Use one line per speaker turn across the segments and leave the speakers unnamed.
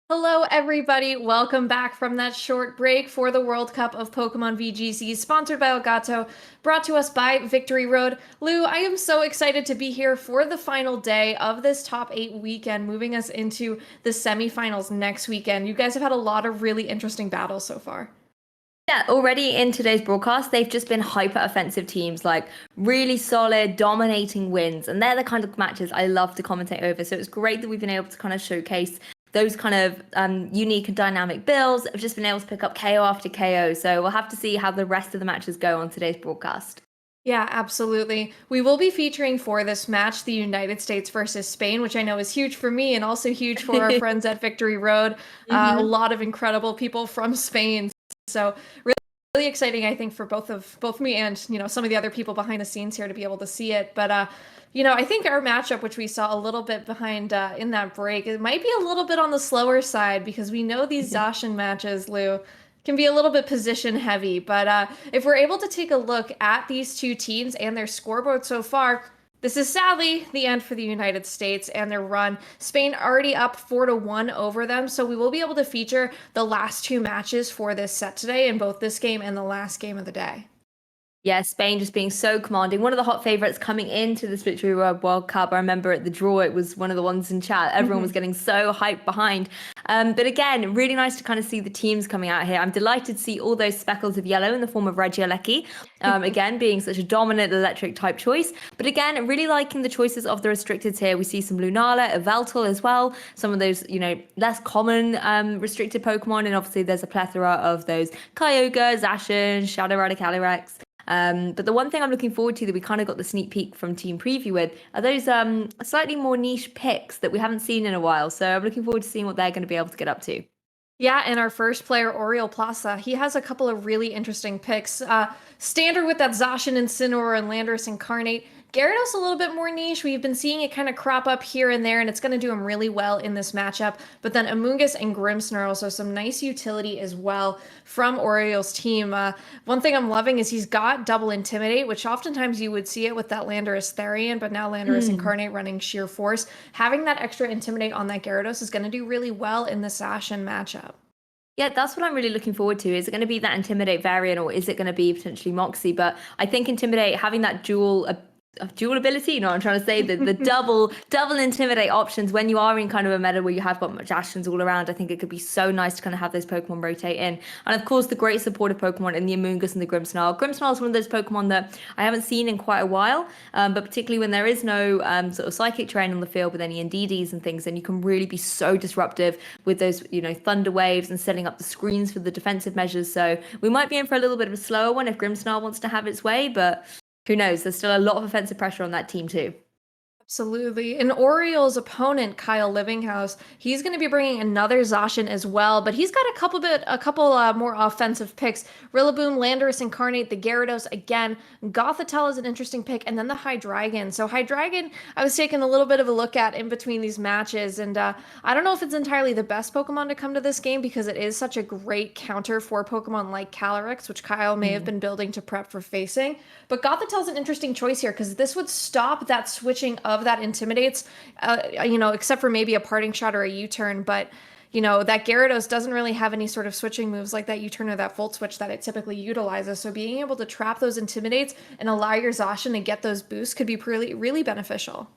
Hello, everybody. Welcome back from that short break for the World Cup of Pokemon VGC, sponsored by Elgato, brought to us by Victory Road. Lou, I am so excited to be here for the final day of this top 8 weekend, moving us into the semifinals next weekend. You guys have had a lot of really interesting battles so far.
Yeah, already in today's broadcast, they've just been hyper offensive teams, like really solid, dominating wins. And they're the kind of matches I love to commentate over. So it's great that we've been able to kind of showcase those kind of unique and dynamic builds. I've just been able to pick up KO after KO. So we'll have to see how the rest of the matches go on today's broadcast.
Yeah, absolutely. We will be featuring for this match the United States versus Spain, which I know is huge for me and also huge for our friends at Victory Road. A
hmm
lot of incredible people from Spain. So really exciting, I think, for both me and some of the other people behind the scenes here to be able to see it. But I think our matchup, which we saw a little bit behind in that break, it might be a little bit on the slower side because we know these Zacian matches, Lou, can be a little bit position heavy. But if we're able to take a look at these two teams and their scoreboard so far, this is sadly the end for the United States and their run. Spain already up 4-1 over them, so we will be able to feature the last two matches for this set today in both this game and the last game of the day.
Yeah, Spain just being so commanding. One of the hot favorites coming into the Victory World Cup. I remember at the draw, it was one of the ones in chat. Everyone was getting so hyped behind. But again, really nice to kind of see the teams coming out here. I'm delighted to see all those speckles of yellow in the form of Regieleki. Again, being such a dominant electric type choice. But again, really liking the choices of the restricted here. We see some Lunala, Yveltal as well. Some of those, less common restricted Pokemon. And obviously there's a plethora of those Kyogre, Zacian, Shadow Rider, Calyrex. But the one thing I'm looking forward to that we kind of got the sneak peek from Team Preview with are those slightly more niche picks that we haven't seen in a while. So I'm looking forward to seeing what they're going to be able to get up to.
Yeah, and our first player, Oriol Plaza, he has a couple of really interesting picks. Standard with that Zacian Incineroar and Landorus Incarnate. Gyarados a little bit more niche. We've been seeing it kind of crop up here and there, and it's going to do him really well in this matchup. But then Amoonguss and Grimmsnarl, so some nice utility as well from Oriol's team. One thing I'm loving is he's got double Intimidate, which oftentimes you would see it with that Landorus Therian, but now Landorus Incarnate running Sheer Force. Having that extra Intimidate on that Gyarados is going to do really well in the Zacian matchup.
Yeah, that's what I'm really looking forward to. Is it going to be that Intimidate variant or is it going to be potentially Moxie? But I think Intimidate, having that dual ability, you know what I'm trying to say, the double intimidate options when you are in kind of a meta where you have got much actions all around. I think it could be so nice to kind of have those Pokemon rotate in. And of course the great supportive Pokemon in the Amoonguss and the Grimmsnarl. Grimmsnarl is one of those Pokemon that I haven't seen in quite a while, but particularly when there is no sort of psychic terrain on the field with any NDDs and things, then you can really be so disruptive with those thunder waves and setting up the screens for the defensive measures. So we might be in for a little bit of a slower one if Grimmsnarl wants to have its way, but who knows? There's still a lot of offensive pressure on that team too.
Absolutely. And Oriol's opponent, Kyle Livinghouse, he's going to be bringing another Zacian as well, but he's got a couple more offensive picks. Rillaboom, Landorus Incarnate, the Gyarados again. Gothitelle is an interesting pick, and then the Hydreigon. So Hydreigon, I was taking a little bit of a look at in between these matches, and I don't know if it's entirely the best Pokemon to come to this game because it is such a great counter for Pokemon like Calyrex, which Kyle may have been building to prep for facing. But Gothitelle's an interesting choice here because this would stop that switching of that Intimidates, except for maybe a parting shot or a U-turn. But, that Gyarados doesn't really have any sort of switching moves like that U-turn or that Volt Switch that it typically utilizes. So being able to trap those Intimidates and allow your Zacian to get those boosts could be really, really beneficial.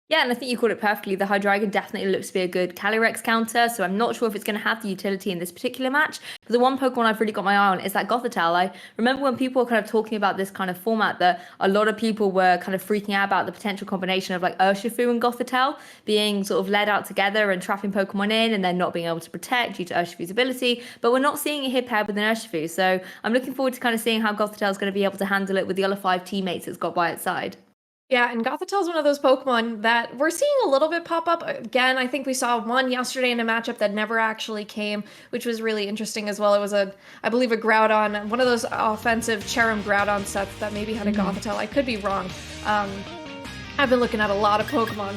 Yeah, and I think you called it perfectly. The Hydreigon definitely looks to be a good Calyrex counter, so I'm not sure if it's going to have the utility in this particular match. But the one Pokemon I've really got my eye on is that Gothitelle. I remember when people were kind of talking about this kind of format that a lot of people were kind of freaking out about the potential combination of like Urshifu and Gothitelle being sort of led out together and trapping Pokemon in and then not being able to protect due to Urshifu's ability. But we're not seeing it here paired with an Urshifu, so I'm looking forward to kind of seeing how Gothitelle is going to be able to handle it with the other 5 teammates it's got by its side.
Yeah, and Gothitelle is one of those Pokemon that we're seeing a little bit pop up. Again, I think we saw one yesterday in a matchup that never actually came, which was really interesting as well. It was I believe, a Groudon, one of those offensive Cherim Groudon sets that maybe had a Gothitelle. I could be wrong. I've been looking at a lot of Pokemon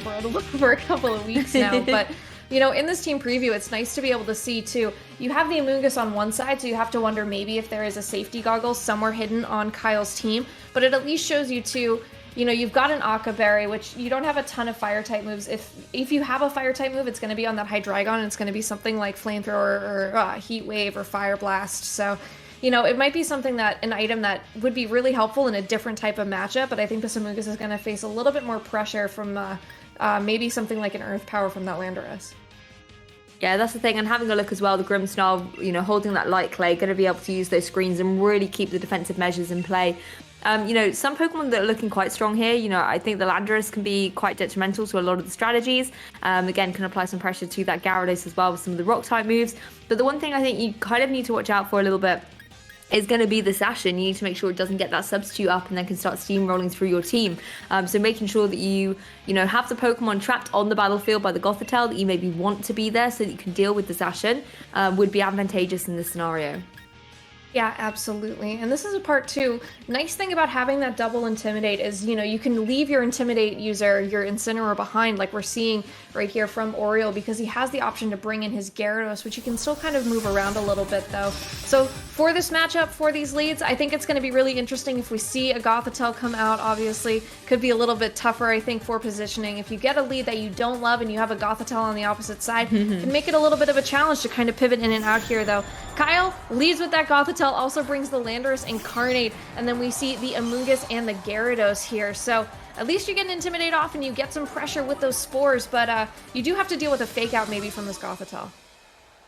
for a couple of weeks now, but in this team preview, it's nice to be able to see too. You have the Amoonguss on one side, so you have to wonder maybe if there is a safety goggle somewhere hidden on Kyle's team, but it at least shows you too. you've got an Aqua Berry, which you don't have a ton of fire type moves. If you have a fire type move, it's going to be on that Hydreigon, and it's going to be something like Flamethrower or Heat Wave or Fire Blast. So, it might be an item that would be really helpful in a different type of matchup, but I think the Amoonguss is going to face a little bit more pressure from maybe something like an Earth Power from that Landorus.
Yeah, that's the thing. And having a look as well, the Grimmsnarl, holding that Light Clay, going to be able to use those screens and really keep the defensive measures in play. Some Pokemon that are looking quite strong here, I think the Landorus can be quite detrimental to a lot of the strategies. Again, can apply some pressure to that Gyarados as well with some of the Rock-type moves. But the one thing I think you kind of need to watch out for a little bit is going to be the Zacian. You need to make sure it doesn't get that substitute up and then can start steamrolling through your team. So making sure that you have the Pokemon trapped on the battlefield by the Gothitelle that you maybe want to be there so that you can deal with the Zacian would be advantageous in this scenario.
Yeah, absolutely. And this is a part too. Nice thing about having that double Intimidate is, you can leave your Intimidate user, your Incineroar behind, like we're seeing right here from Oriol, because he has the option to bring in his Gyarados, which he can still kind of move around a little bit though. So for this matchup, for these leads, I think it's going to be really interesting if we see a Gothitelle come out. Obviously, could be a little bit tougher, I think, for positioning. If you get a lead that you don't love and you have a Gothitelle on the opposite side, it can make it a little bit of a challenge to kind of pivot in and out here though. Kyle leads with that Gothitelle, also brings the Landorus Incarnate, and then we see the Amoonguss and the Gyarados here. So at least you get an Intimidate off and you get some pressure with those spores, but you do have to deal with a Fake Out maybe from this Gothitelle.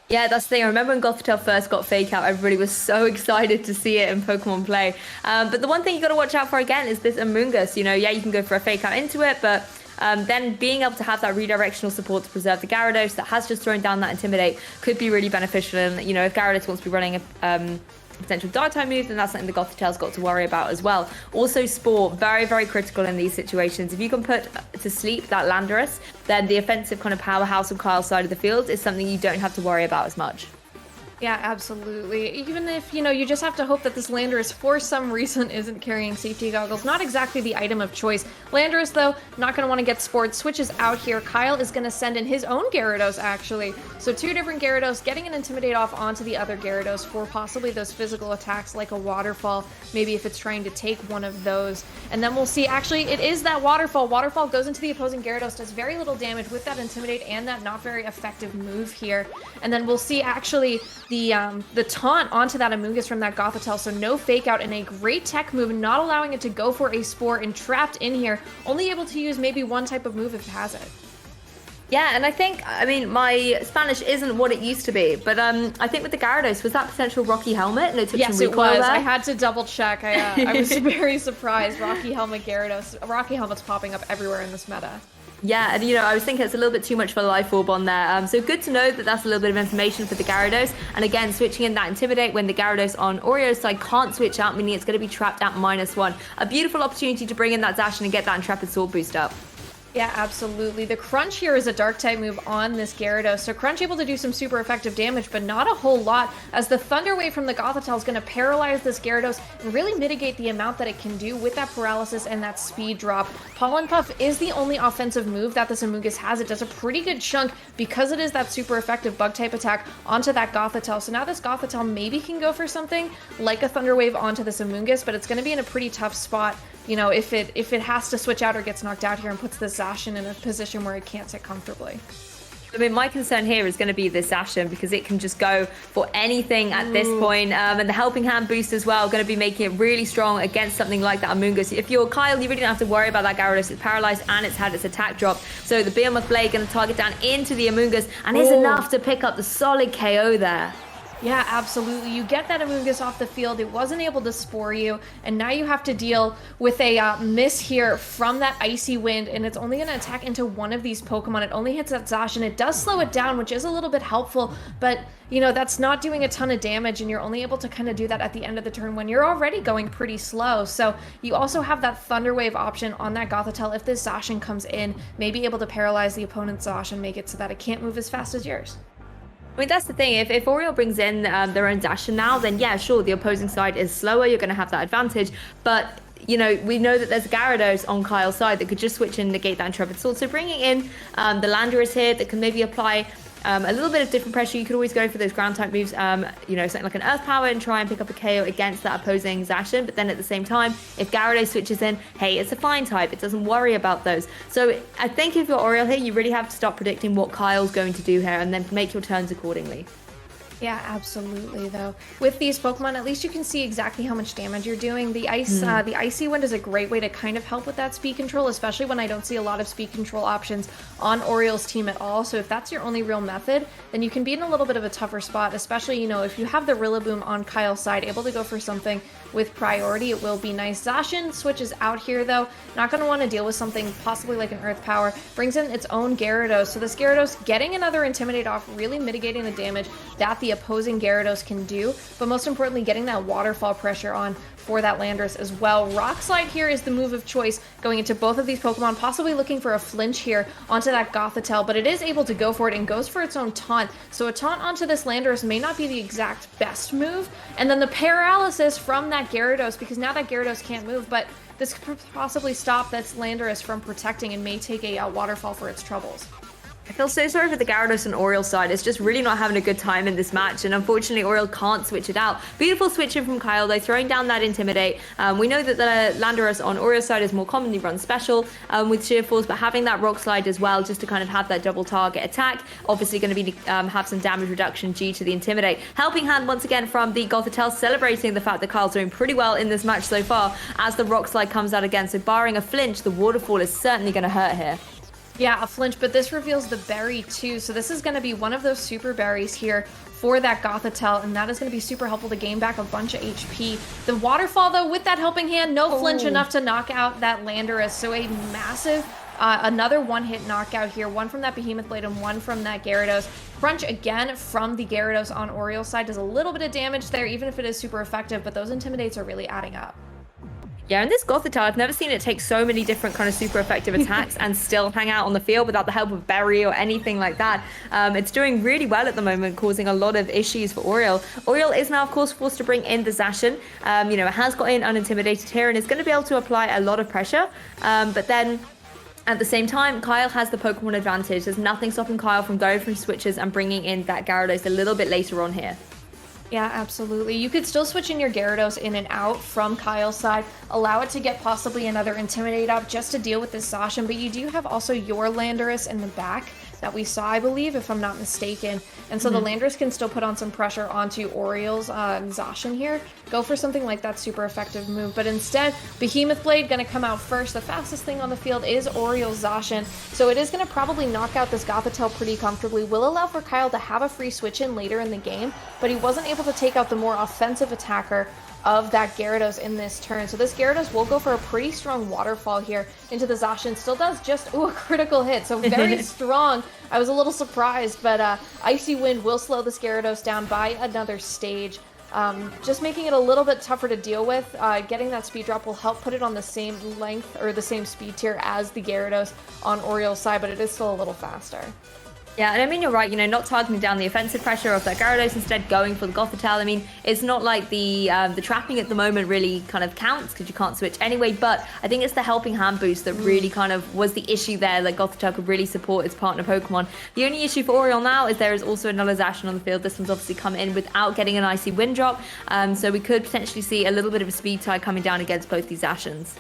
Yeah, that's the thing. I remember when Gothitelle first got Fake Out, everybody was so excited to see it in Pokemon play. But the one thing you got to watch out for again is this Amoonguss. You can go for a Fake Out into it, but then being able to have that redirectional support to preserve the Gyarados that has just thrown down that Intimidate could be really beneficial. And, if Gyarados wants to be running a potential Dark-type move, then that's something the Gothitelle's got to worry about as well. Also, Spore, very, very critical in these situations. If you can put to sleep that Landorus, then the offensive kind of powerhouse of Kyle's side of the field is something you don't have to worry about as much.
Yeah, absolutely. Even if, you just have to hope that this Landorus, for some reason, isn't carrying safety goggles. Not exactly the item of choice. Landorus, though, not going to want to get spored. Switches out here. Kyle is going to send in his own Gyarados, actually. So two different Gyarados, getting an Intimidate off onto the other Gyarados for possibly those physical attacks like a Waterfall, maybe if it's trying to take one of those. And then we'll see, actually, it is that Waterfall. Waterfall goes into the opposing Gyarados, does very little damage with that Intimidate and that not very effective move here. And then we'll see, actually, the taunt onto that Amoonguss from that Gothitelle, so no Fake Out and a great tech move, not allowing it to go for a Spore and trapped in here, only able to use maybe one type of move if it has it.
Yeah, and I think, my Spanish isn't what it used to be, but I think with the Gyarados, was that potential Rocky Helmet? No,
yes, it was. There? I had to double check. I was very surprised. Rocky Helmet Gyarados. Rocky Helmet's popping up everywhere in this meta.
Yeah, and I was thinking it's a little bit too much for Life Orb on there. So good to know that that's a little bit of information for the Gyarados. And again, switching in that Intimidate when the Gyarados on Oriol's side can't switch out, meaning it's going to be trapped at -1. A beautiful opportunity to bring in that Zacian and get that Intrepid Sword boost up.
Yeah, absolutely. The Crunch here is a Dark-type move on this Gyarados, so Crunch able to do some super effective damage, but not a whole lot, as the Thunder Wave from the Gothitelle is going to paralyze this Gyarados and really mitigate the amount that it can do with that paralysis and that speed drop. Pollen Puff is the only offensive move that this Amoonguss has. It does a pretty good chunk because it is that super effective Bug-type attack onto that Gothitelle. So now this Gothitelle maybe can go for something like a Thunder Wave onto this Amoonguss, but it's going to be in a pretty tough spot, if it has to switch out or gets knocked out here and puts the Zacian in a position where it can't sit comfortably.
My concern here is going to be the Zacian because it can just go for anything at this point. And the Helping Hand boost as well, going to be making it really strong against something like that Amoonguss. If you're Kyle, you really don't have to worry about that Gyarados. It's paralyzed and it's had its attack drop. So the Behemoth Blade going to target down into the Amoonguss and is enough to pick up the solid KO there.
Yeah, absolutely. You get that Amoonguss off the field. It wasn't able to spore you, and now you have to deal with a miss here from that Icy Wind, and it's only going to attack into one of these Pokemon. It only hits that Zacian. It does slow it down, which is a little bit helpful, but, that's not doing a ton of damage, and you're only able to kind of do that at the end of the turn when you're already going pretty slow. So you also have that Thunder Wave option on that Gothitelle if this Zacian comes in, maybe able to paralyze the opponent's Zacian, make it so that it can't move as fast as yours.
That's the thing. If Oriol brings in their own Zacian now, then yeah, sure, the opposing side is slower. You're going to have that advantage. But, we know that there's Gyarados on Kyle's side that could just switch and negate that Intrepid Sword. So bringing in the Landorus here that can maybe apply A little bit of different pressure. You could always go for those ground type moves, you know, something like an Earth Power and try and pick up a KO against that opposing Zacian. But then at the same time, if Gyarados switches in, hey, it's a fine type. It doesn't worry about those. So I think if you're Oriol here, you really have to start predicting what Kyle's going to do here and then make your turns accordingly.
Yeah, absolutely. Though with these Pokemon, at least you can see exactly how much damage you're doing. The Icy Wind is a great way to kind of help with that speed control, especially when I don't see a lot of speed control options on Oriol's team at all. So if that's your only real method, then you can be in a little bit of a tougher spot, especially, you know, if you have the Rillaboom on Kyle's side, able to go for something with priority, it will be nice. Zacian switches out here though, not going to want to deal with something possibly like an Earth Power, brings in its own Gyarados. So this Gyarados getting another Intimidate off, really mitigating the damage that the opposing Gyarados can do, but most importantly getting that waterfall pressure on for that Landorus as well. Rock Slide here is the move of choice going into both of these Pokemon, possibly looking for a flinch here onto that Gothitelle, but it is able to go for it and goes for its own taunt. So a taunt onto this Landorus may not be the exact best move, and then the paralysis from that Gyarados, because now that Gyarados can't move, but this could possibly stop this Landorus from protecting and may take a waterfall for its troubles.
I feel so sorry for the Gyarados and Oriol side. It's just really not having a good time in this match, and unfortunately Oriol can't switch it out. Beautiful switching from Kyle though, throwing down that Intimidate. We know that the Landorus on Oriol's side is more commonly run special with Sheer Force, but having that Rock Slide as well, just to kind of have that double target attack, obviously going to be have some damage reduction due to the Intimidate. Helping hand once again from the Gothitelle, celebrating the fact that Kyle's doing pretty well in this match so far as the Rock Slide comes out again. So barring a flinch, the Waterfall is certainly going to hurt here.
Yeah, a flinch, but this reveals the berry too. So this is going to be one of those super berries here for that Gothitelle, and that is going to be super helpful to gain back a bunch of HP. The waterfall, though, with that helping hand, no flinch enough to knock out that Landorus. So a massive, another one-hit knockout here, one from that Behemoth Blade and one from that Gyarados. Crunch again from the Gyarados on Oriol's side does a little bit of damage there, even if it is super effective, but those Intimidates are really adding up.
Yeah, and this Gothitelle, I've never seen it take so many different kind of super effective attacks and still hang out on the field without the help of Berry or anything like that. It's doing really well at the moment, causing a lot of issues for Oriol. Oriol is now, of course, forced to bring in the Zacian. You know, it has got in unintimidated here and is going to be able to apply a lot of pressure. But then at the same time, Kyle has the Pokemon advantage. There's nothing stopping Kyle from going from switches and bringing in that Gyarados a little bit later on here.
Yeah, absolutely. You could still switch in your Gyarados in and out from Kyle's side, allow it to get possibly another Intimidate up just to deal with this Zacian, but you do have also your Landorus in the back that we saw, I believe, if I'm not mistaken. And so the Landorus can still put on some pressure onto Oriol's Zacian here. Go for something like that super effective move. But instead, Behemoth Blade going to come out first. The fastest thing on the field is Oriol's Zacian. So it is going to probably knock out this Gothitelle pretty comfortably. Will allow for Kyle to have a free switch in later in the game, but he wasn't able to take out the more offensive attacker of that Gyarados in this turn. So this Gyarados will go for a pretty strong waterfall here into the Zacian. Still does just, a critical hit. So very strong. I was a little surprised, but Icy Wind will slow this Gyarados down by another stage. Just making it a little bit tougher to deal with. Getting that speed drop will help put it on the same length or the same speed tier as the Gyarados on Oriol's side, but it is still a little faster.
Yeah, and I mean, you're right, you know, not targeting down the offensive pressure of that Gyarados, instead going for the Gothitelle. I mean, it's not like the trapping at the moment really kind of counts because you can't switch anyway, but I think it's the helping hand boost that really kind of was the issue there, that Gothitelle could really support its partner Pokemon. The only issue for Oriol now is there is also another Zacian on the field. This one's obviously come in without getting an Icy Wind drop, so we could potentially see a little bit of a speed tie coming down against both these Zacians.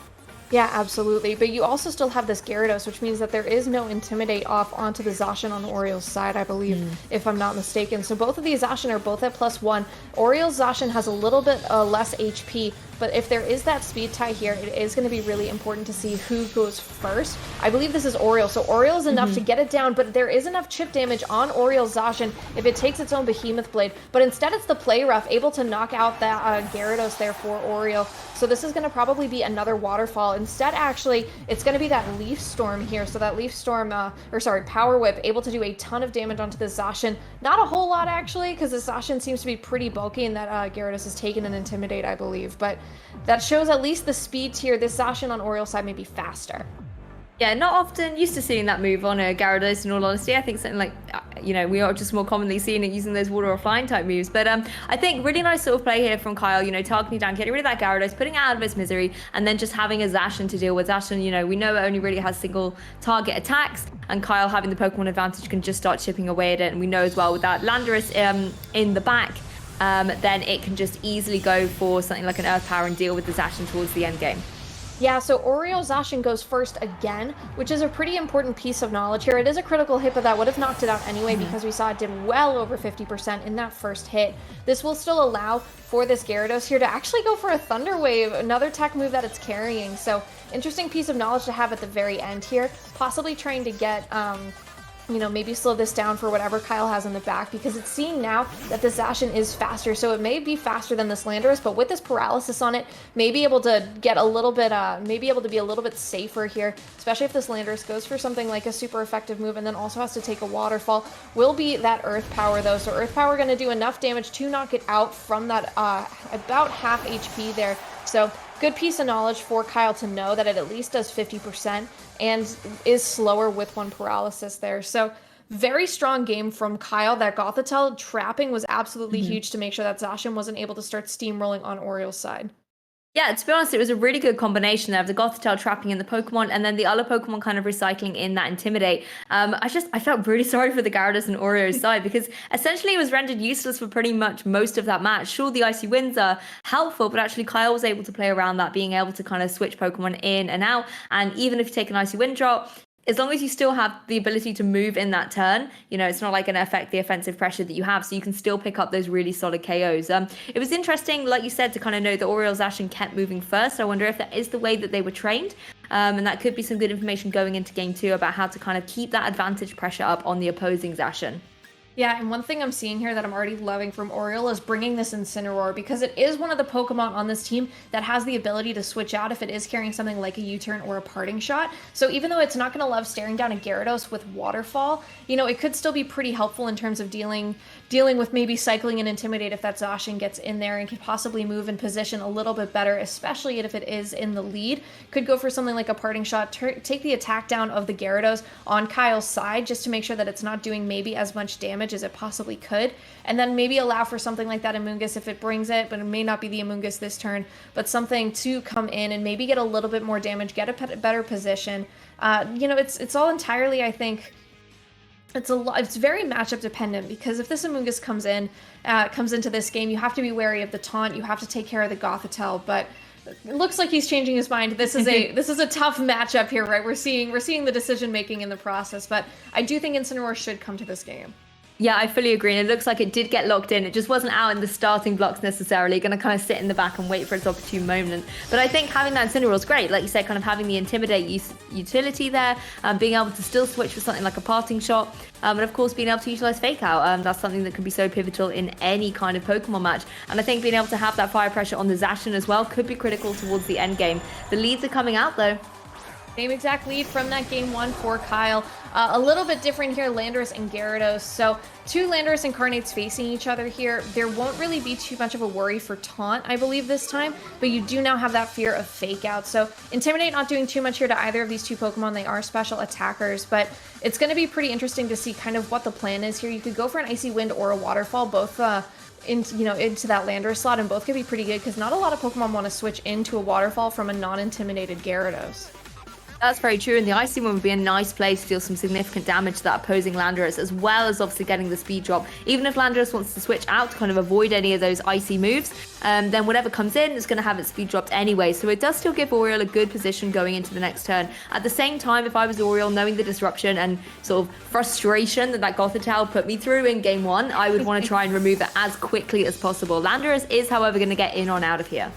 Yeah, absolutely. But you also still have this Gyarados, which means that there is no Intimidate off onto the Zacian on Oriol's side, I believe, if I'm not mistaken. So both of these Zacian are both at +1. Oriol's Zacian has a little bit less HP, but if there is that speed tie here, it is going to be really important to see who goes first. I believe this is Oriol, so Oriol is enough to get it down, but there is enough chip damage on Oriol's Zacian if it takes its own Behemoth Blade. But instead it's the Play Rough, able to knock out that Gyarados there for Oriol. So this is going to probably be another waterfall. Instead, actually, it's going to be that Leaf Storm here. So that Leaf Storm, Power Whip, able to do a ton of damage onto the Zacian. Not a whole lot, actually, because the Zacian seems to be pretty bulky, and that Gyarados has taken an Intimidate, I believe. But that shows at least the speed tier. This Zacian on Oriol's side may be faster.
Yeah, not often used to seeing that move on a Gyarados, in all honesty. I think something like, you know, we are just more commonly seeing it using those water or flying type moves. But I think really nice sort of play here from Kyle, you know, targeting down, getting rid of that Gyarados, putting it out of its misery, and then just having a Zacian to deal with. Zacian, you know, we know it only really has single target attacks, and Kyle having the Pokemon advantage can just start chipping away at it. And we know as well with that Landorus in the back, then it can just easily go for something like an Earth Power and deal with the Zacian towards the end game.
Yeah, so Oriol Zacian goes first again, which is a pretty important piece of knowledge here. It is a critical hit, but that would have knocked it out anyway because we saw it did well over 50% in that first hit. This will still allow for this Gyarados here to actually go for a Thunder Wave, another tech move that it's carrying. So interesting piece of knowledge to have at the very end here, possibly trying to get you know, maybe slow this down for whatever Kyle has in the back, because it's seeing now that this Zacian is faster, so it may be faster than this Landorus, but with this paralysis on it, may be able to get a little bit, maybe able to be a little bit safer here, especially if this Landorus goes for something like a super effective move and then also has to take a waterfall. Will be that Earth Power though, so Earth Power going to do enough damage to knock it out from that about half HP there. So good piece of knowledge for Kyle to know that it at least does 50% and is slower with one paralysis there. So very strong game from Kyle. That Gothitelle trapping was absolutely huge to make sure that Zacian wasn't able to start steamrolling on Oriol's side.
Yeah, to be honest, it was a really good combination there of the Gothitelle trapping in the Pokemon and then the other Pokemon kind of recycling in that Intimidate. I felt really sorry for the Gyarados and Oreo's side because essentially it was rendered useless for pretty much most of that match. Sure, the Icy Winds are helpful, but actually Kyle was able to play around that, being able to kind of switch Pokemon in and out. And even if you take an Icy Wind drop, as long as you still have the ability to move in that turn, you know, it's not like going to affect the offensive pressure that you have, so you can still pick up those really solid KOs. It was interesting, like you said, to kind of know that Oriol Zacian kept moving first. I wonder if that is the way that they were trained, and that could be some good information going into game 2 about how to kind of keep that advantage pressure up on the opposing Zacian.
Yeah, and one thing I'm seeing here that I'm already loving from Oriol is bringing this Incineroar, because it is one of the Pokemon on this team that has the ability to switch out if it is carrying something like a U-turn or a parting shot. So even though it's not going to love staring down a Gyarados with Waterfall, you know, it could still be pretty helpful in terms of dealing with maybe cycling and Intimidate if that Zacian gets in there and can possibly move in position a little bit better, especially if it is in the lead. Could go for something like a parting shot, take the attack down of the Gyarados on Kyle's side just to make sure that it's not doing maybe as much damage as it possibly could, and then maybe allow for something like that Amoonguss if it brings it, but it may not be the Amoonguss this turn, but something to come in and maybe get a little bit more damage, get a better position. You know, it's all entirely, I think, it's very matchup dependent, because if this Amoonguss comes into this game, you have to be wary of the taunt, you have to take care of the Gothitelle, but it looks like he's changing his mind. This is a tough matchup here, right? We're seeing the decision making in the process, but I do think Incineroar should come to this game.
Yeah, I fully agree. And it looks like it did get locked in. It just wasn't out in the starting blocks necessarily. Going to kind of sit in the back and wait for its opportune moment. But I think having that Incineroar is great. Like you said, kind of having the Intimidate utility there, being able to still switch for something like a parting shot, and of course being able to utilize Fake Out. That's something that can be so pivotal in any kind of Pokemon match. And I think being able to have that fire pressure on the Zacian as well could be critical towards the end game. The leads are coming out though.
Same exact lead from that game 1 for Kyle. A little bit different here, Landorus and Gyarados. So 2 Landorus incarnates facing each other here. There won't really be too much of a worry for taunt, I believe, this time, but you do now have that fear of Fake Out. So Intimidate not doing too much here to either of these 2 Pokemon. They are special attackers, but it's going to be pretty interesting to see kind of what the plan is here. You could go for an Icy Wind or a Waterfall, both into that Landorus slot, and both could be pretty good because not a lot of Pokemon want to switch into a Waterfall from a non-intimidated Gyarados.
That's very true, and the Icy one would be a nice play to deal some significant damage to that opposing Landorus, as well as obviously getting the speed drop. Even if Landorus wants to switch out to kind of avoid any of those Icy moves, then whatever comes in is going to have its speed dropped anyway, so it does still give Oriol a good position going into the next turn. At the same time, if I was Oriol, knowing the disruption and sort of frustration that Gothitelle put me through in game 1, I would want to try and remove it as quickly as possible. Landorus is, however, going to get in on out of here.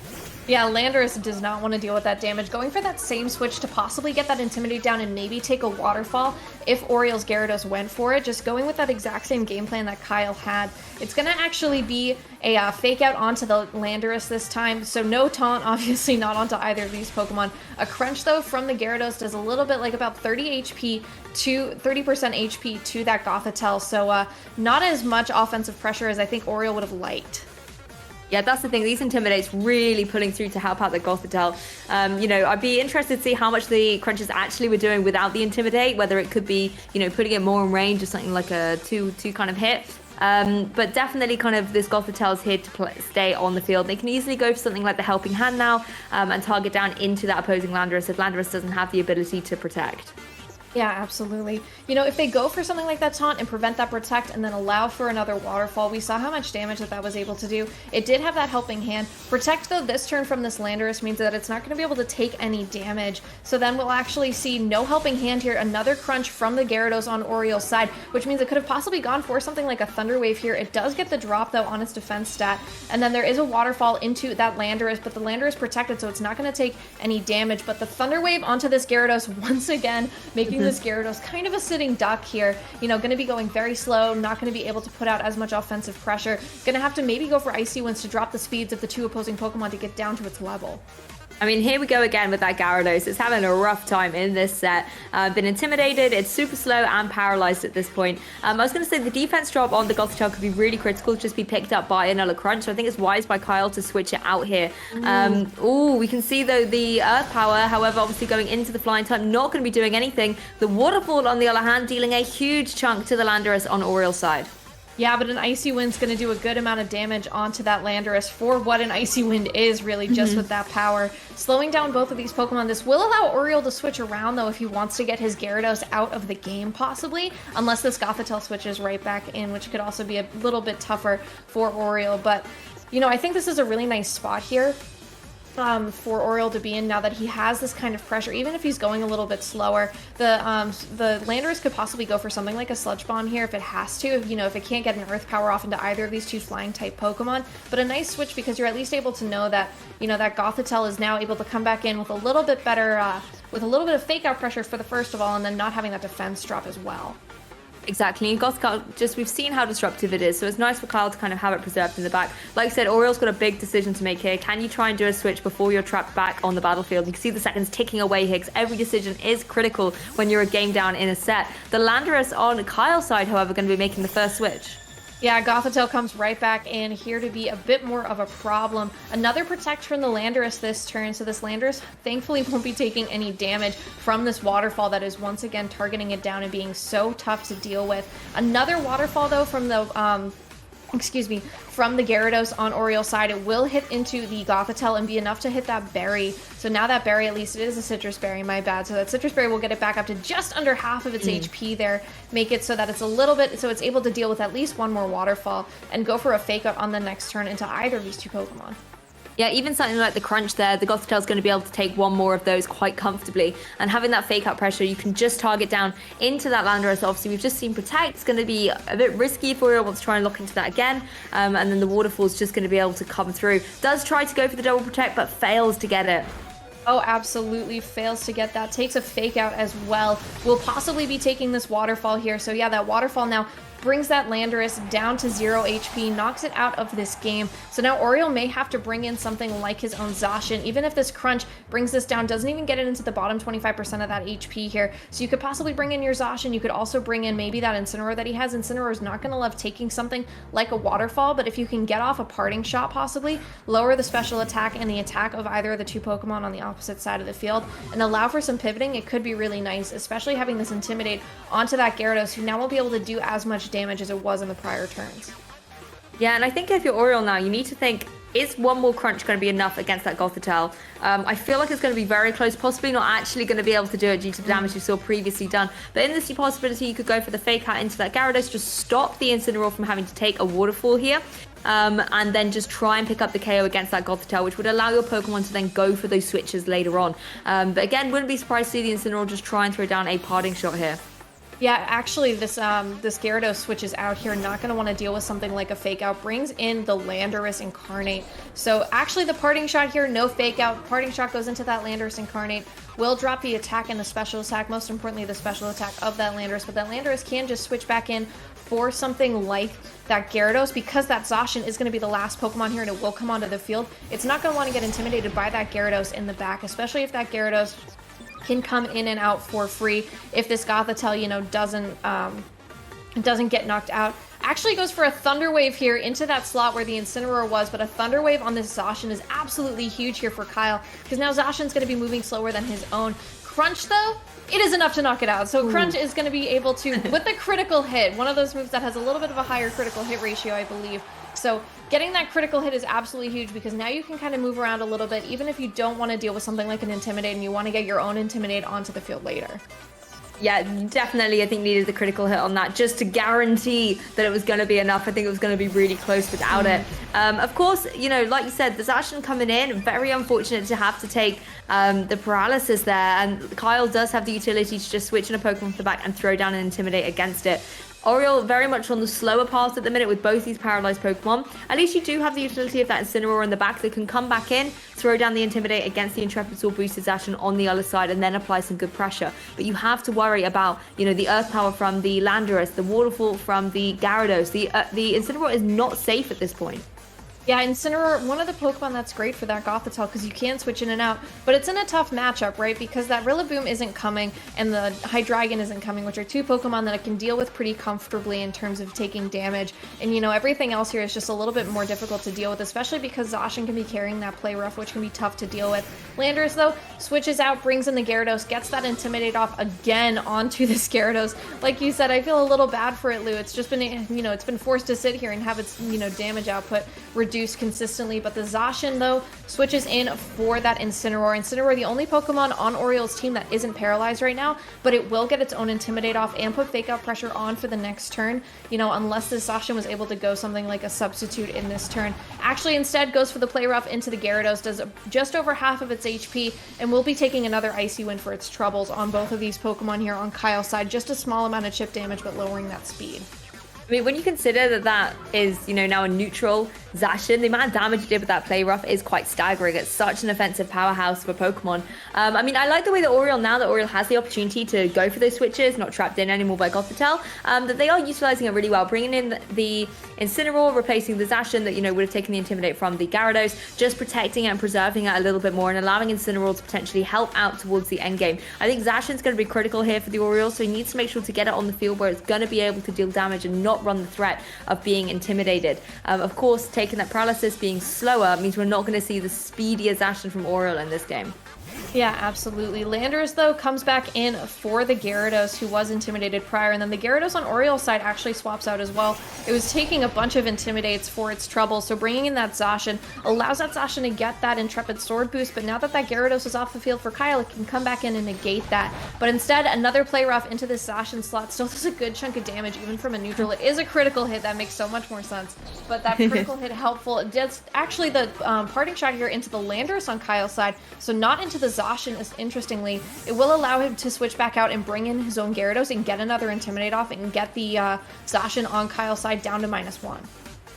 Yeah, Landorus does not want to deal with that damage. Going for that same switch to possibly get that Intimidate down and maybe take a Waterfall if Oriol's Gyarados went for it. Just going with that exact same game plan that Kyle had. It's going to actually be a Fake Out onto the Landorus this time. So no taunt, obviously not onto either of these Pokemon. A Crunch, though, from the Gyarados does a little bit, like about 30% HP to that Gothitelle. So not as much offensive pressure as I think Oriol would have liked.
Yeah, that's the thing. These Intimidates really pulling through to help out the Gothitelle. I'd be interested to see how much the Crunches actually were doing without the Intimidate, whether it could be, putting it more in range or something like a two kind of hit. But definitely kind of this Gothitelle is here to stay on the field. They can easily go for something like the Helping Hand now and target down into that opposing Landorus if Landorus doesn't have the ability to protect.
Yeah, absolutely. If they go for something like that taunt and prevent that protect and then allow for another waterfall, we saw how much damage that was able to do. It did have that helping hand. Protect, though, this turn from this Landorus means that it's not going to be able to take any damage. So then we'll actually see no helping hand here. Another crunch from the Gyarados on Oriol's side, which means it could have possibly gone for something like a Thunder Wave here. It does get the drop, though, on its defense stat. And then there is a waterfall into that Landorus, but the Landorus protected, so it's not going to take any damage. But the Thunder Wave onto this Gyarados once again, making this Gyarados kind of a sitting duck here. Going to be going very slow, not going to be able to put out as much offensive pressure. Going to have to maybe go for Icy Winds to drop the speeds of the two opposing Pokemon to get down to its level.
I mean, here we go again with that Gyarados. It's having a rough time in this set. Been intimidated, it's super slow and paralyzed at this point. I was going to say the defense drop on the Gothitelle could be really critical, just be picked up by another crunch. So I think it's wise by Kyle to switch it out here. We can see though the Earth Power, however, obviously going into the Flying type, not going to be doing anything. The Waterfall, on the other hand, dealing a huge chunk to the Landorus on Oriol's side.
Yeah, but an Icy Wind's going to do a good amount of damage onto that Landorus for what an Icy Wind is, really, just with that power. Slowing down both of these Pokemon. This will allow Oriol to switch around, though, if he wants to get his Gyarados out of the game, possibly. Unless this Gothitelle switches right back in, which could also be a little bit tougher for Oriol. But, I think this is a really nice spot here. For Oriol to be in now that he has this kind of pressure, even if he's going a little bit slower. The Landorus could possibly go for something like a Sludge Bomb here if it has to, if it can't get an Earth Power off into either of these two flying type Pokemon. But a nice switch because you're at least able to know that, that Gothitelle is now able to come back in with a little bit better, with a little bit of fake out pressure for the first of all, and then not having that defense drop as well.
Exactly, and Gothitelle, we've seen how disruptive it is, so it's nice for Kyle to kind of have it preserved in the back. Like I said, Oriol's got a big decision to make here. Can you try and do a switch before you're trapped back on the battlefield? You can see the seconds ticking away here, because every decision is critical when you're a game down in a set. The Landorus on Kyle's side, however, going to be making the first switch.
Yeah, Gothitelle comes right back in here to be a bit more of a problem. Another protect from the Landorus this turn, so this Landorus thankfully won't be taking any damage from this waterfall that is once again targeting it down and being so tough to deal with. Another waterfall though from the from the Gyarados on Oriol's side. It will hit into the Gothitelle and be enough to hit that berry. So now that berry, at least it is a citrus berry, my bad. So that citrus berry will get it back up to just under half of its HP there. Make it so that it's a little bit, so it's able to deal with at least one more waterfall and go for a fake out on the next turn into either of these two Pokemon.
Yeah, even something like the crunch there, the Gothitelle's going to be able to take one more of those quite comfortably. And having that fake out pressure, you can just target down into that Landorus. Obviously, we've just seen Protect. It's going to be a bit risky if Oriol wants to try and lock into that again. And then the Waterfall's just going to be able to come through. Does try to go for the double Protect, but fails to get it.
Oh, absolutely fails to get that. Takes a fake out as well. We'll possibly be taking this waterfall here. So yeah, that waterfall now brings that Landorus down to 0 HP, knocks it out of this game. So now Oriol may have to bring in something like his own Zacian. Even if this crunch brings this down, doesn't even get it into the bottom 25% of that HP here. So you could possibly bring in your Zacian. You could also bring in maybe that Incineroar that he has. Incineroar is not going to love taking something like a waterfall, but if you can get off a parting shot possibly, lower the special attack and the attack of either of the two Pokemon on the opposite side of the field, and allow for some pivoting, it could be really nice, especially having this Intimidate onto that Gyarados, who now won't be able to do as much damage as it was in the prior turns.
Yeah, and I think if you're Oriol now, you need to think, is one more crunch going to be enough against that Gothitelle? I feel like it's going to be very close, possibly not actually going to be able to do it due to the damage you saw previously done. But in this possibility, you could go for the fake out into that Gyarados, just stop the Incineroar from having to take a waterfall here. And then just try and pick up the KO against that Gothitelle, which would allow your Pokemon to then go for those switches later on. But again, wouldn't be surprised to see the Incineroar just try and throw down a parting shot here.
Yeah, actually, this Gyarados switches out here, not going to want to deal with something like a fake out, brings in the Landorus Incarnate. So actually the parting shot here, no fake out, parting shot goes into that Landorus Incarnate, will drop the attack and the special attack, most importantly the special attack of that Landorus, but that Landorus can just switch back in for something like that Gyarados, because that Zacian is going to be the last Pokemon here and it will come onto the field. It's not going to want to get intimidated by that Gyarados in the back, especially if that Gyarados can come in and out for free if this Gothitelle, doesn't get knocked out Actually goes for a Thunder Wave here into that slot where the Incineroar was, but a Thunder Wave on this Zacian is absolutely huge here for Kyle, because now Zacian's going to be moving slower than his own. Crunch, though, it is enough to knock it out. So Crunch is going to be able to, with a critical hit, one of those moves that has a little bit of a higher critical hit ratio, I believe. So getting that critical hit is absolutely huge, because now you can kind of move around a little bit, even if you don't want to deal with something like an Intimidate and you want to get your own Intimidate onto the field later.
Yeah, definitely. I think needed the critical hit on that just to guarantee that it was going to be enough. I think it was going to be really close without it. Of course, you know, like you said, the Zacian coming in, very unfortunate to have to take the paralysis there. And Kyle does have the utility to just switch in a Pokemon from the back and throw down and Intimidate against it. Oriol very much on the slower path at the minute with both these paralyzed Pokemon. At least you do have the utility of that Incineroar in the back that can come back in, throw down the Intimidate against the Intrepid Sword boosted Zacian on the other side, and then apply some good pressure. But you have to worry about, you know, the Earth Power from the Landorus, the Waterfall from the Gyarados. The Incineroar is not safe at this point.
Yeah, Incineroar, one of the Pokemon that's great for that Gothitelle, because you can switch in and out, but it's in a tough matchup, right? Because that Rillaboom isn't coming, and the Hydreigon isn't coming, which are two Pokemon that it can deal with pretty comfortably in terms of taking damage. And, you know, everything else here is just a little bit more difficult to deal with, especially because Zacian can be carrying that Play Rough, which can be tough to deal with. Landorus, though, switches out, brings in the Gyarados, gets that Intimidate off again onto this Gyarados. Like you said, I feel a little bad for it, Lou. It's just been, you know, it's been forced to sit here and have its, you know, damage output reduced consistently, but the Zacian, though, switches in for that Incineroar. Incineroar, the only Pokemon on Oriol's team that isn't paralyzed right now, but it will get its own Intimidate off and put Fake Out Pressure on for the next turn, you know, unless the Zacian was able to go something like a substitute in this turn. Actually, instead, goes for the Play Rough into the Gyarados, does just over half of its HP, and will be taking another Icy Wind for its troubles on both of these Pokemon here on Kyle's side. Just a small amount of chip damage, but lowering that speed.
I mean, when you consider that that is, you know, now a neutral Zacian, the amount of damage it did with that Play Rough is quite staggering. It's such an offensive powerhouse for Pokemon. I mean, I like the way that Oriol, now that Oriol has the opportunity to go for those switches, not trapped in anymore by Gothitelle, that they are utilizing it really well, bringing in the Incineroar, replacing the Zacian that, you know, would have taken the Intimidate from the Gyarados, just protecting it and preserving it a little bit more and allowing Incineroar to potentially help out towards the end game. I think Zacian's going to be critical here for the Oriole, so he needs to make sure to get it on the field where it's going to be able to deal damage and not run the threat of being intimidated. Of course, taking that paralysis, being slower, means we're not going to see the speedier Zacian from Oriole in this game.
Yeah, absolutely. Landorus, though, comes back in for the Gyarados, who was intimidated prior, and then the Gyarados on Oriol's side actually swaps out as well. It was taking a bunch of Intimidates for its trouble, so bringing in that Zacian allows that Zacian to get that Intrepid Sword boost, but now that that Gyarados is off the field for Kyle, it can come back in and negate that. But instead, another Play Rough into this Zacian slot still does a good chunk of damage, even from a neutral. It is a critical hit. That makes so much more sense. But that critical hit helpful. It does actually the parting shot here into the Landorus on Kyle's side, so not into the Zacian, is interestingly. It will allow him to switch back out and bring in his own Gyarados and get another Intimidate off and get the Zacian on Kyle's side down to -1.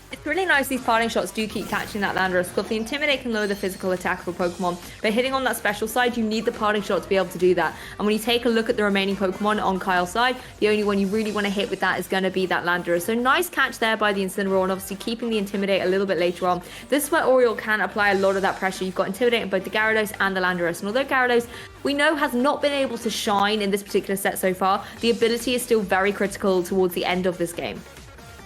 It's really nice these parting shots do keep catching that Landorus, because the Intimidate can lower the physical attack of a Pokemon, but hitting on that special side, you need the parting shot to be able to do that. And when you take a look at the remaining Pokemon on Kyle's side, the only one you really want to hit with that is going to be that Landorus. So nice catch there by the Incineroar, and obviously keeping the Intimidate a little bit later on. This is where Oriole can apply a lot of that pressure. You've got Intimidate in both the Gyarados and the Landorus, and although Gyarados, we know, has not been able to shine in this particular set so far, the ability is still very critical towards the end of this game.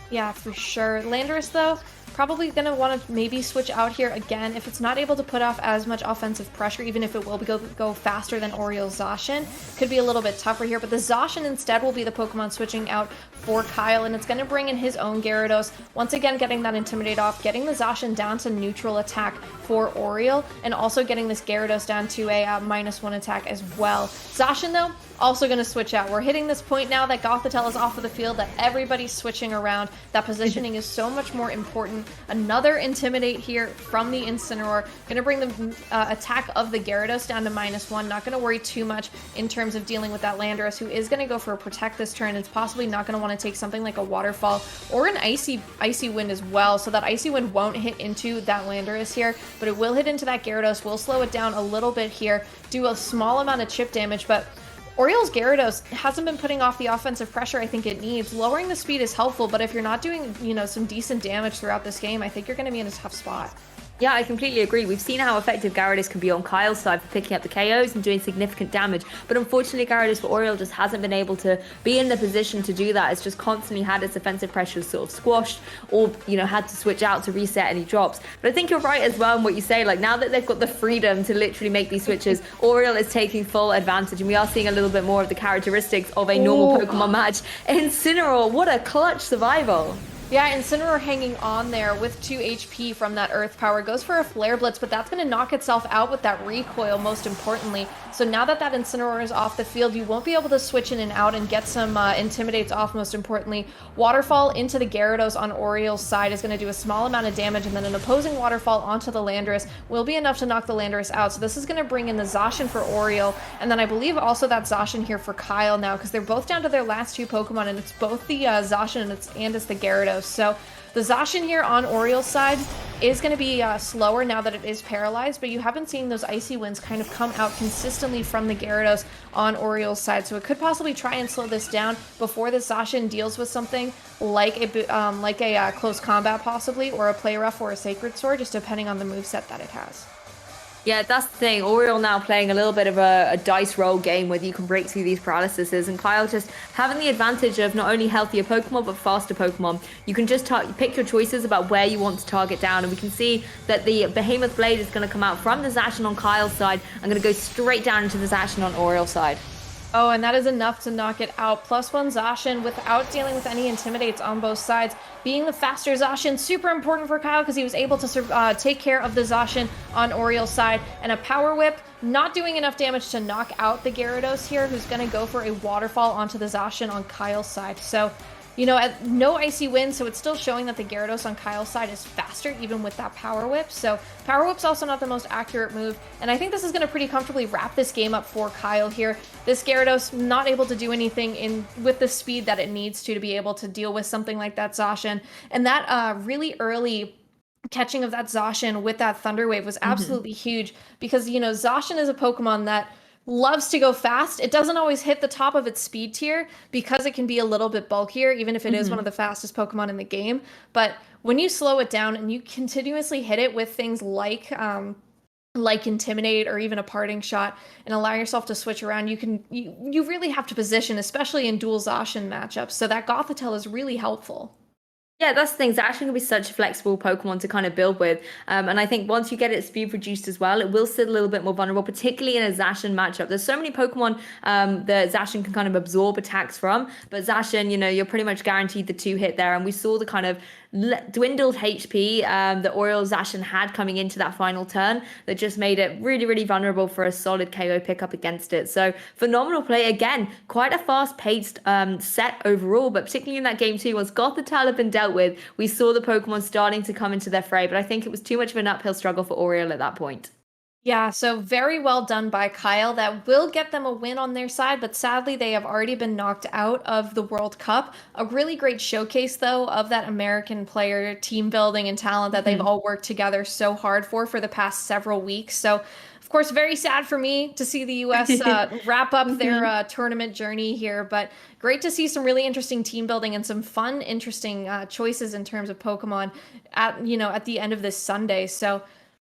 Yeah, for sure. Landorus, though, probably going to want to maybe switch out here again. If it's not able to put off as much offensive pressure, even if it will go faster than Oriol's Zacian, could be a little bit tougher here. But the Zacian instead will be the Pokemon switching out for Kyle, and it's going to bring in his own Gyarados. Once again, getting that Intimidate off, getting the Zacian down to neutral attack for Oriole, and also getting this Gyarados down to a -1 attack as well. Zacian, though, also going to switch out. We're hitting this point now that Gothitelle is off of the field, that everybody's switching around. That positioning is so much more important. Another Intimidate here from the Incineroar. Going to bring the attack of the Gyarados down to -1. Not going to worry too much in terms of dealing with that Landorus, who is going to go for a Protect this turn. It's possibly not going to want to take something like a Waterfall or an Icy Wind as well, so that Icy Wind won't hit into that Landorus here, but it will hit into that Gyarados. Will slow it down a little bit here, do a small amount of chip damage, but Oriol's Gyarados hasn't been putting off the offensive pressure I think it needs. Lowering the speed is helpful, but if you're not doing, you know, some decent damage throughout this game, I think you're going to be in a tough spot.
Yeah, I completely agree. We've seen how effective Gyarados can be on Kyle's side for picking up the KOs and doing significant damage. But unfortunately, Gyarados for Oriole just hasn't been able to be in the position to do that. It's just constantly had its offensive pressure sort of squashed or, had to switch out to reset any drops. But I think you're right as well in what you say. Like, now that they've got the freedom to literally make these switches, Oriole is taking full advantage. And we are seeing a little bit more of the characteristics of a normal
Ooh.
Pokemon match. Incineroar, what a clutch survival.
Yeah, Incineroar hanging on there with 2 HP from that Earth Power. Goes for a Flare Blitz, but that's going to knock itself out with that recoil, most importantly. So now that that Incineroar is off the field, you won't be able to switch in and out and get some Intimidates off, most importantly. Waterfall into the Gyarados on Oriole's side is going to do a small amount of damage, and then an opposing Waterfall onto the Landorus will be enough to knock the Landorus out. So this is going to bring in the Zacian for Oriole, and then I believe also that Zacian here for Kyle now, because they're both down to their last 2 Pokemon, and it's both the Zacian and it's the Gyarados. So the Zacian here on Oriole's side is going to be slower now that it is paralyzed, but you haven't seen those Icy Winds kind of come out consistently from the Gyarados on Oriole's side, so it could possibly try and slow this down before the Zacian deals with something like a close combat possibly, or a Play Rough or a Sacred Sword, just depending on the moveset that it has.
Yeah, that's the thing. Oriole now playing a little bit of a dice roll game where you can break through these paralyses, and Kyle just having the advantage of not only healthier Pokemon but faster Pokemon. You can just pick your choices about where you want to target down, and we can see that the Behemoth Blade is going to come out from the Zacian on Kyle's side. I'm going to go straight down into the Zacian on Oriole's side.
Oh, and that is enough to knock it out. +1 Zacian without dealing with any Intimidates on both sides. Being the faster Zacian, super important for Kyle because he was able to take care of the Zacian on Oriole's side. And a Power Whip, not doing enough damage to knock out the Gyarados here, who's going to go for a Waterfall onto the Zacian on Kyle's side. So, no Icy Wind, so it's still showing that the Gyarados on Kyle's side is faster, even with that Power Whip. So Power Whip's also not the most accurate move, and I think this is going to pretty comfortably wrap this game up for Kyle here. This Gyarados not able to do anything with the speed that it needs to be able to deal with something like that Zacian, and that really early catching of that Zacian with that Thunder Wave was absolutely huge because, Zacian is a Pokemon that loves to go fast. It doesn't always hit the top of its speed tier because it can be a little bit bulkier, even if it is one of the fastest Pokemon in the game. But when you slow it down and you continuously hit it with things like Intimidate or even a Parting Shot and allow yourself to switch around, you really have to position, especially in dual Zacian matchups. So that Gothitelle is really helpful.
Yeah, that's the thing. Zacian can be such a flexible Pokemon to kind of build with. And I think once you get its speed reduced as well, it will sit a little bit more vulnerable, particularly in a Zacian matchup. There's so many Pokemon that Zacian can kind of absorb attacks from. But Zacian, you're pretty much guaranteed the 2-hit there. And we saw the kind of dwindled HP that Oriole Zacian had coming into that final turn that just made it really, really vulnerable for a solid KO pickup against it. So phenomenal play. Again, quite a fast-paced set overall, but particularly in that game too, once Gothitelle had been dealt with, we saw the Pokemon starting to come into their fray, but I think it was too much of an uphill struggle for Oriole at that point.
Yeah, so very well done by Kyle. That will get them a win on their side, but sadly they have already been knocked out of the World Cup. A really great showcase, though, of that American player team building and talent that they've all worked together so hard for the past several weeks. So, of course, very sad for me to see the U.S. Wrap up their tournament journey here, but great to see some really interesting team building and some fun, interesting choices in terms of Pokemon at the end of this Sunday. So.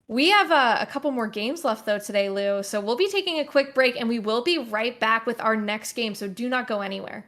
We have a couple more games left, though, today, Lou. So we'll be taking a quick break, and we will be right back with our next game. So do not go anywhere.